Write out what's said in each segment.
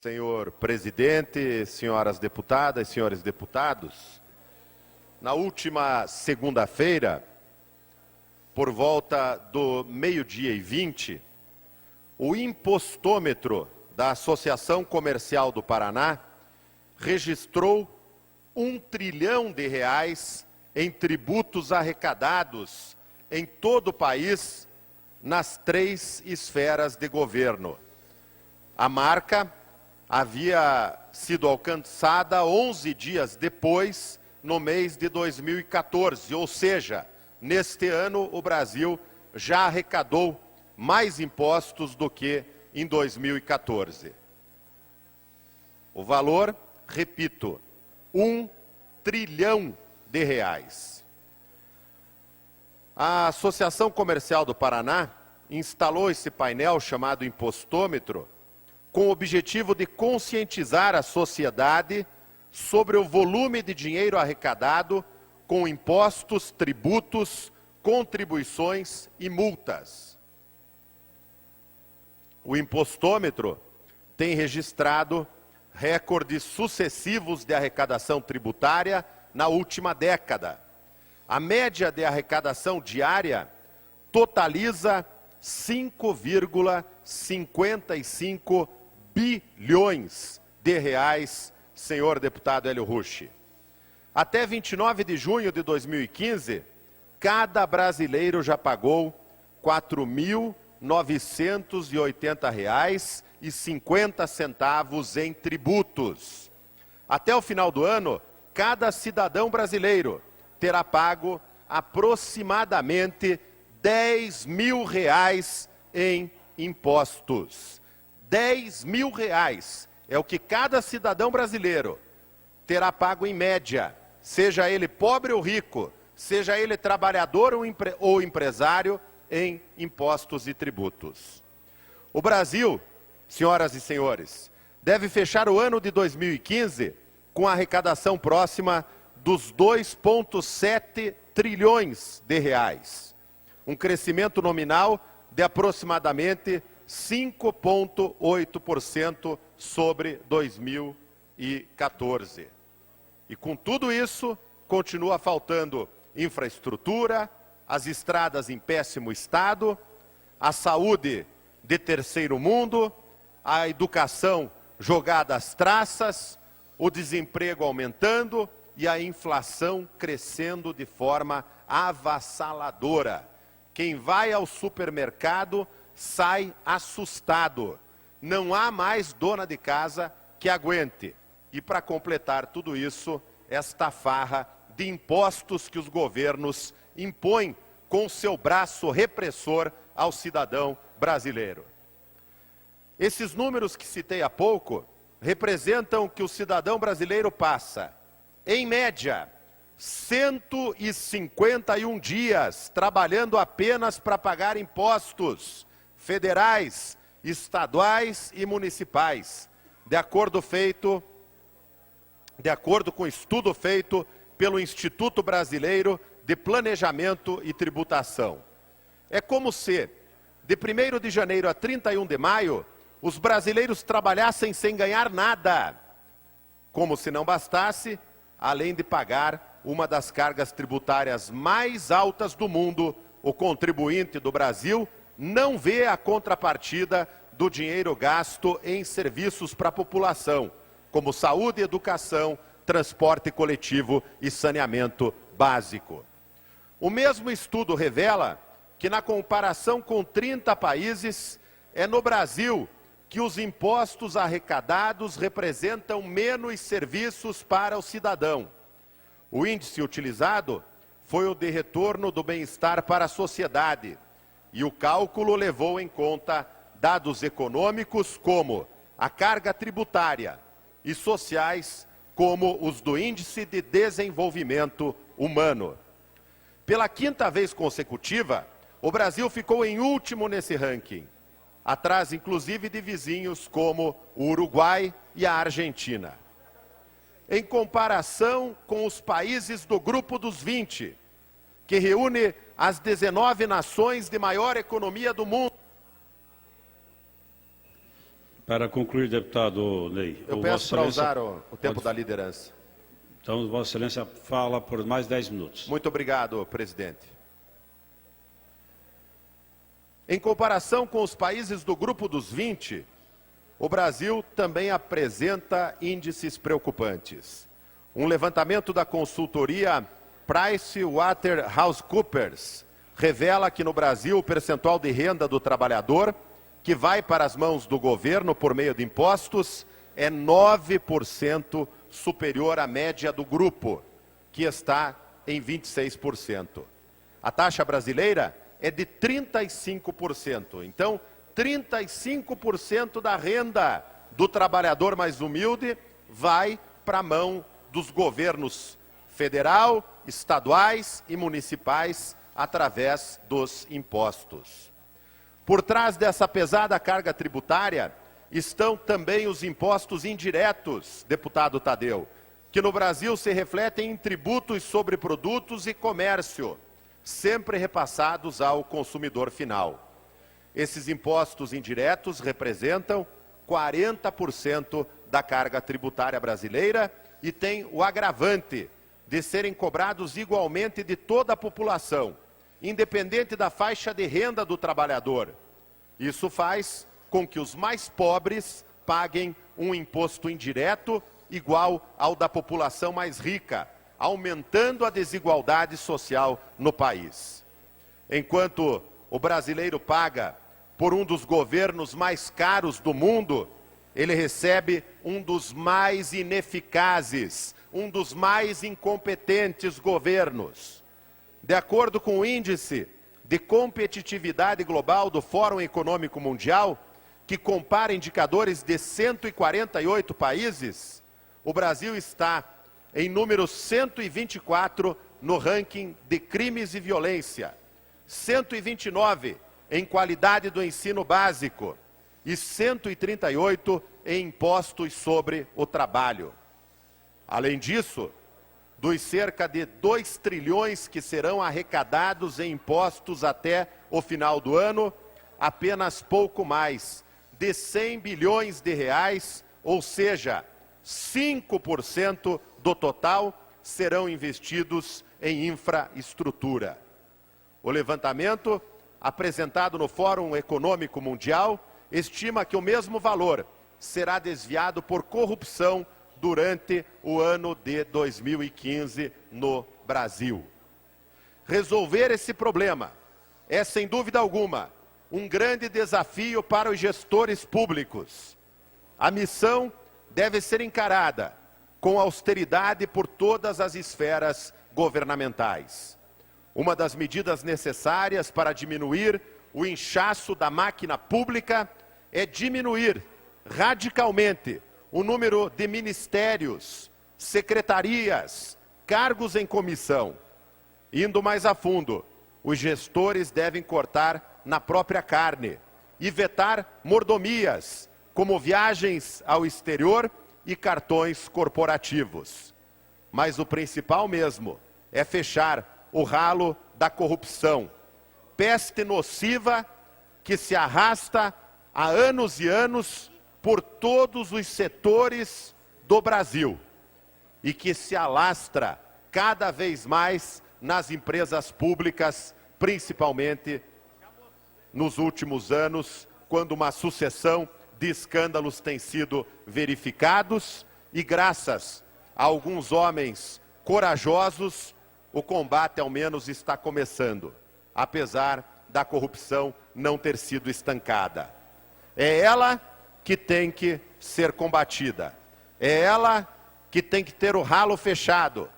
Senhor presidente, senhoras deputadas, senhores deputados, na última segunda-feira, por volta do 12h20, o impostômetro da Associação Comercial do Paraná registrou R$ 1 trilhão em tributos arrecadados em todo o país, nas 3 esferas de governo. A marca havia sido alcançada 11 dias depois, no mês de 2014, ou seja, neste ano o Brasil já arrecadou mais impostos do que em 2014. O valor, repito, R$ 1 trilhão. A Associação Comercial do Paraná instalou esse painel chamado impostômetro com o objetivo de conscientizar a sociedade sobre o volume de dinheiro arrecadado com impostos, tributos, contribuições e multas. O impostômetro tem registrado recordes sucessivos de arrecadação tributária na última década. A média de arrecadação diária totaliza 5,55 bilhões de reais, senhor deputado Hélio Rucci. Até 29 de junho de 2015, cada brasileiro já pagou R$ 4.980,50 em tributos. Até o final do ano, cada cidadão brasileiro terá pago aproximadamente R$ 10 mil em impostos. R$ 10 mil é o que cada cidadão brasileiro terá pago em média, seja ele pobre ou rico, seja ele trabalhador ou empresário, em impostos e tributos. O Brasil, senhoras e senhores, deve fechar o ano de 2015 com a arrecadação próxima dos 2,7 trilhões de reais. Um crescimento nominal de aproximadamente 5,8% sobre 2014. E com tudo isso, continua faltando infraestrutura, as estradas em péssimo estado, a saúde de terceiro mundo, a educação jogada às traças, o desemprego aumentando e a inflação crescendo de forma avassaladora. Quem vai ao supermercado sai assustado. Não há mais dona de casa que aguente. E para completar tudo isso, esta farra de impostos que os governos impõem com seu braço repressor ao cidadão brasileiro. Esses números que citei há pouco representam que o cidadão brasileiro passa, em média, 151 dias trabalhando apenas para pagar impostos federais, estaduais e municipais, de acordo com o estudo feito pelo Instituto Brasileiro de Planejamento e Tributação. É como se, de 1º de janeiro a 31 de maio, os brasileiros trabalhassem sem ganhar nada. Como se não bastasse, além de pagar uma das cargas tributárias mais altas do mundo, o contribuinte do Brasil não vê a contrapartida do dinheiro gasto em serviços para a população, como saúde, educação, transporte coletivo e saneamento básico. O mesmo estudo revela que, na comparação com 30 países, é no Brasil que os impostos arrecadados representam menos serviços para o cidadão. O índice utilizado foi o de retorno do bem-estar para a sociedade, e o cálculo levou em conta dados econômicos como a carga tributária e sociais, como os do Índice de Desenvolvimento Humano. Pela 5ª vez consecutiva, o Brasil ficou em último nesse ranking, atrás inclusive de vizinhos como o Uruguai e a Argentina. Em comparação com os países do Grupo dos 20, que reúne as 19 nações de maior economia do mundo, Para concluir, deputado Ney. Eu peço para usar o tempo da liderança. Então, Vossa Excelência fala por mais 10 minutos. Muito obrigado, presidente. Em comparação com os países do Grupo dos 20, o Brasil também apresenta índices preocupantes. Um levantamento da consultoria PricewaterhouseCoopers revela que no Brasil o percentual de renda do trabalhador que vai para as mãos do governo por meio de impostos é 9% superior à média do grupo, que está em 26%. A taxa brasileira é de 35%. Então, 35% da renda do trabalhador mais humilde vai para a mão dos governos federal, estaduais e municipais através dos impostos. Por trás dessa pesada carga tributária estão também os impostos indiretos, deputado Tadeu, que no Brasil se refletem em tributos sobre produtos e comércio, sempre repassados ao consumidor final. Esses impostos indiretos representam 40% da carga tributária brasileira e têm o agravante de serem cobrados igualmente de toda a população, independente da faixa de renda do trabalhador. Isso faz com que os mais pobres paguem um imposto indireto igual ao da população mais rica, aumentando a desigualdade social no país. Enquanto o brasileiro paga por um dos governos mais caros do mundo, ele recebe um dos mais ineficazes, um dos mais incompetentes governos. De acordo com o índice de competitividade global do Fórum Econômico Mundial, que compara indicadores de 148 países, o Brasil está em número 124 no ranking de crimes e violência, 129 em qualidade do ensino básico e 138 em impostos sobre o trabalho. Além disso, dos cerca de 2 trilhões que serão arrecadados em impostos até o final do ano, apenas pouco mais de 100 bilhões de reais, ou seja, 5% do total, serão investidos em infraestrutura. O levantamento, apresentado no Fórum Econômico Mundial, estima que o mesmo valor será desviado por corrupção durante o ano de 2015 no Brasil. Resolver esse problema é, sem dúvida alguma, um grande desafio para os gestores públicos. A missão deve ser encarada com austeridade por todas as esferas governamentais. Uma das medidas necessárias para diminuir o inchaço da máquina pública é diminuir radicalmente o número de ministérios, secretarias, cargos em comissão. Indo mais a fundo, os gestores devem cortar na própria carne e vetar mordomias, como viagens ao exterior e cartões corporativos. Mas o principal mesmo é fechar o ralo da corrupção, peste nociva que se arrasta há anos e anos por todos os setores do Brasil e que se alastra cada vez mais nas empresas públicas, principalmente nos últimos anos, quando uma sucessão de escândalos tem sido verificados e graças a alguns homens corajosos, o combate ao menos está começando, apesar da corrupção não ter sido estancada. É ela que tem que ser combatida, é ela que tem que ter o ralo fechado,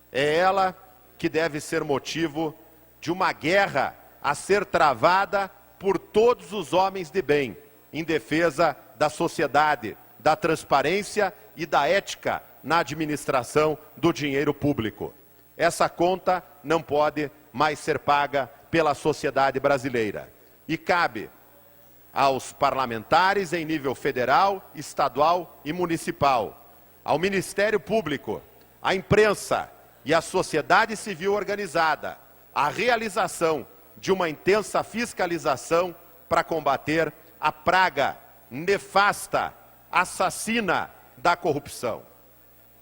é ela que deve ser motivo de uma guerra a ser travada por todos os homens de bem, em defesa da sociedade, da transparência e da ética na administração do dinheiro público. Essa conta não pode mais ser paga pela sociedade brasileira. E cabe aos parlamentares em nível federal, estadual e municipal, ao Ministério Público, à imprensa e à sociedade civil organizada, a realização de uma intensa fiscalização para combater a praga nefasta, assassina da corrupção.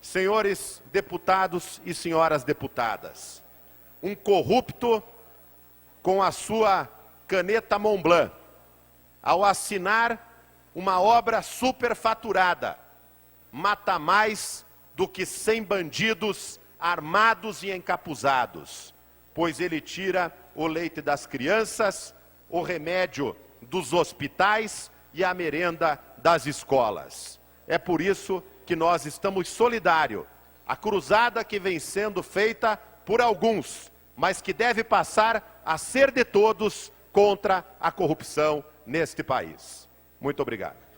Senhores deputados e senhoras deputadas, um corrupto com a sua caneta Montblanc, ao assinar uma obra superfaturada, mata mais do que 100 bandidos armados e encapuzados, pois ele tira o leite das crianças, o remédio dos hospitais e a merenda das escolas. É por isso que nós estamos solidários. A cruzada que vem sendo feita por alguns, mas que deve passar a ser de todos contra a corrupção neste país. Muito obrigado.